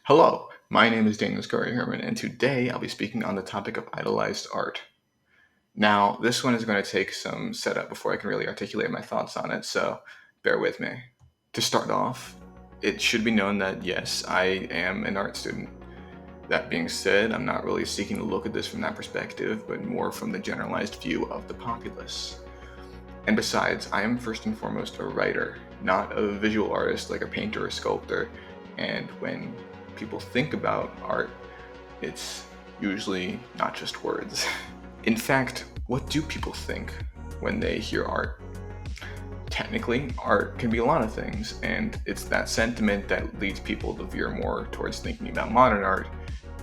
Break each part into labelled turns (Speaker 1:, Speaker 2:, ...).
Speaker 1: Hello, my name is Daniel Scuria-Herman, and today I'll be speaking on the topic of idolized art. Now, this one is going to take some setup before I can really articulate my thoughts on it, so bear with me. To start off, it should be known that yes, I am an art student. That being said, I'm not really seeking to look at this from that perspective, but more from the generalized view of the populace. And besides, I am first and foremost a writer, not a visual artist like a painter or sculptor, and when people think about art, it's usually not just words. In fact, what do people think when they hear art? Technically, art can be a lot of things, and it's that sentiment that leads people to veer more towards thinking about modern art,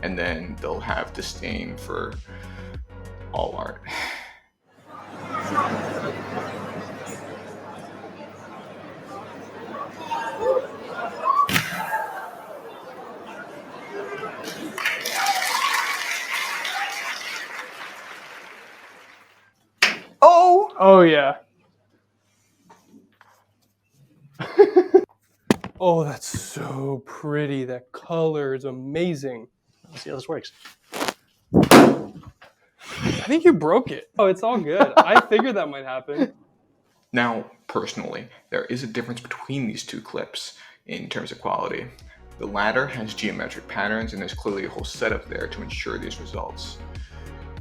Speaker 1: and then they'll have disdain for all art.
Speaker 2: Oh yeah. Oh, that's so pretty. That color is amazing.
Speaker 3: Let's see how this works.
Speaker 2: I think you broke it. Oh, it's all good. I figured that might happen.
Speaker 1: Now, personally, there is a difference between these two clips in terms of quality. The latter has geometric patterns, and there's clearly a whole setup there to ensure these results.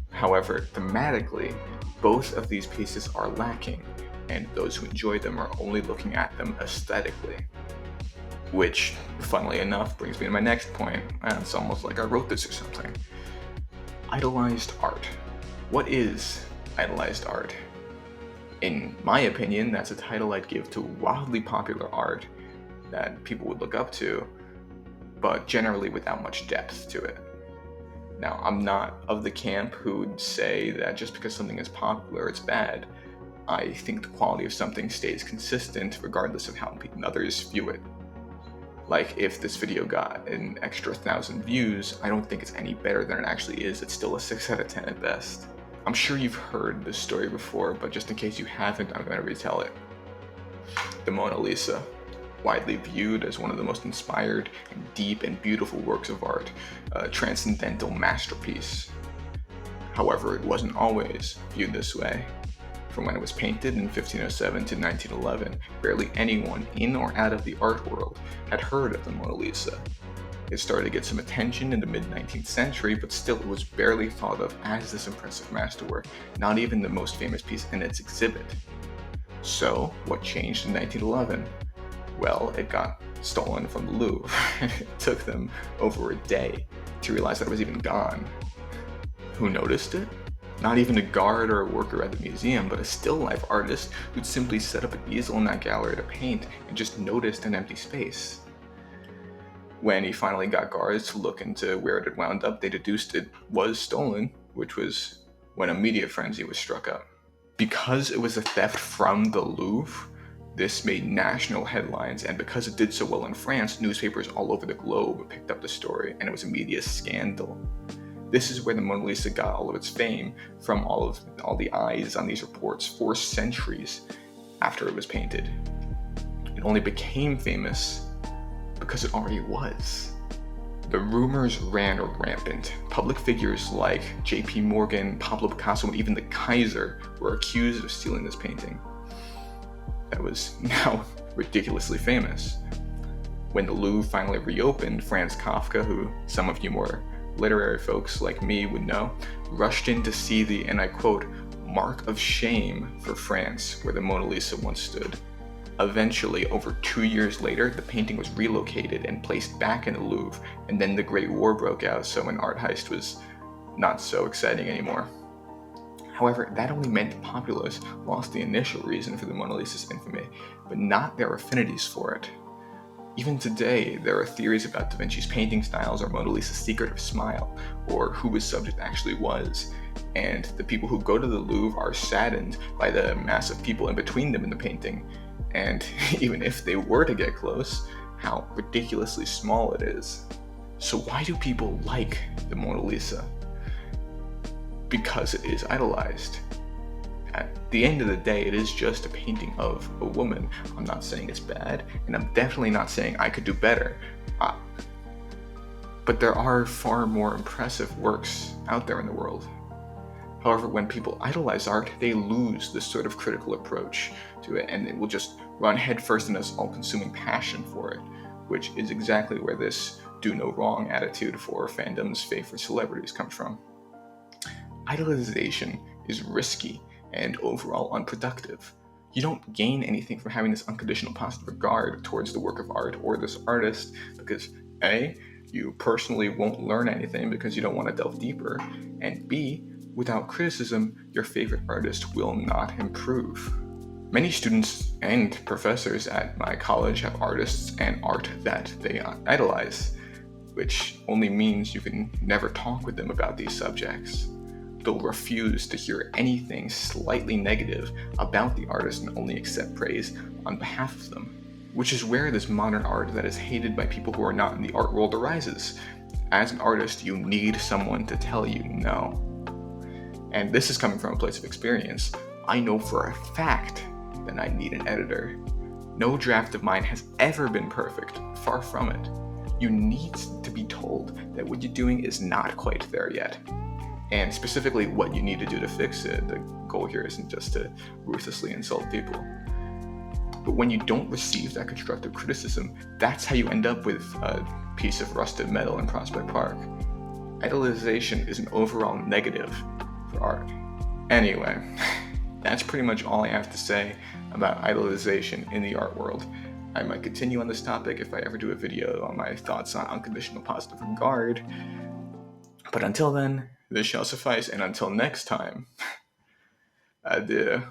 Speaker 1: However, thematically, both of these pieces are lacking, and those who enjoy them are only looking at them aesthetically. Which, funnily enough, brings me to my next point. It's almost like I wrote this or something. Idolized art. What is idolized art? In my opinion, that's a title I'd give to wildly popular art that people would look up to, but generally without much depth to it. Now, I'm not of the camp who'd say that just because something is popular, it's bad. I think the quality of something stays consistent regardless of how others view it. Like, if this video got an extra 1,000 views, I don't think it's any better than it actually is. It's still a 6 out of 10 at best. I'm sure you've heard this story before, but just in case you haven't, I'm going to retell it. The Mona Lisa, widely viewed as one of the most inspired and deep and beautiful works of art, a transcendental masterpiece. However, it wasn't always viewed this way. From when it was painted in 1507 to 1911, barely anyone in or out of the art world had heard of the Mona Lisa. It started to get some attention in the mid-19th century, but still it was barely thought of as this impressive masterwork, not even the most famous piece in its exhibit. So, what changed in 1911? Well, it got stolen from the Louvre, and it took them over a day to realize that it was even gone. Who noticed it? Not even a guard or a worker at the museum, but a still life artist who'd simply set up an easel in that gallery to paint and just noticed an empty space. When he finally got guards to look into where it had wound up, they deduced it was stolen, which was when a media frenzy was struck up. Because it was a theft from the Louvre, this made national headlines, and because it did so well in France, newspapers all over the globe picked up the story, and it was a media scandal. This is where the Mona Lisa got all of its fame, from all the eyes on these reports 4 centuries after it was painted. It only became famous because it already was. The rumors ran rampant. Public figures like J.P. Morgan, Pablo Picasso, and even the Kaiser were accused of stealing this painting. That was now ridiculously famous. When the Louvre finally reopened, Franz Kafka, who some of you more literary folks like me would know, rushed in to see the, and I quote, mark of shame for France where the Mona Lisa once stood. Eventually, over 2 years later, the painting was relocated and placed back in the Louvre, and then the Great War broke out, so an art heist was not so exciting anymore. However, that only meant the populace lost the initial reason for the Mona Lisa's infamy, but not their affinities for it. Even today, there are theories about Da Vinci's painting styles or Mona Lisa's secretive smile, or who his subject actually was, and the people who go to the Louvre are saddened by the mass of people in between them in the painting, and even if they were to get close, how ridiculously small it is. So why do people like the Mona Lisa? Because it is idolized. At the end of the day, it is just a painting of a woman. I'm not saying it's bad, and I'm definitely not saying I could do better. But there are far more impressive works out there in the world. However, when people idolize art, they lose this sort of critical approach to it, and it will just run headfirst in this all-consuming passion for it, which is exactly where this do no wrong attitude for fandom's favorite celebrities comes from. Idolization is risky and overall unproductive. You don't gain anything from having this unconditional positive regard towards the work of art or this artist because A, you personally won't learn anything because you don't want to delve deeper, and B, without criticism, your favorite artist will not improve. Many students and professors at my college have artists and art that they idolize, which only means you can never talk with them about these subjects. They'll refuse to hear anything slightly negative about the artist and only accept praise on behalf of them, which is where this modern art that is hated by people who are not in the art world arises. As an artist, you need someone to tell you no. And this is coming from a place of experience. I know for a fact that I need an editor. No draft of mine has ever been perfect, far from it. You need to be told that what you're doing is not quite there yet. And specifically what you need to do to fix it. The goal here isn't just to ruthlessly insult people. But when you don't receive that constructive criticism, that's how you end up with a piece of rusted metal in Prospect Park. Idolization is an overall negative for art. Anyway, that's pretty much all I have to say about idolization in the art world. I might continue on this topic if I ever do a video on my thoughts on unconditional positive regard. But until then, this shall suffice, and until next time, adieu.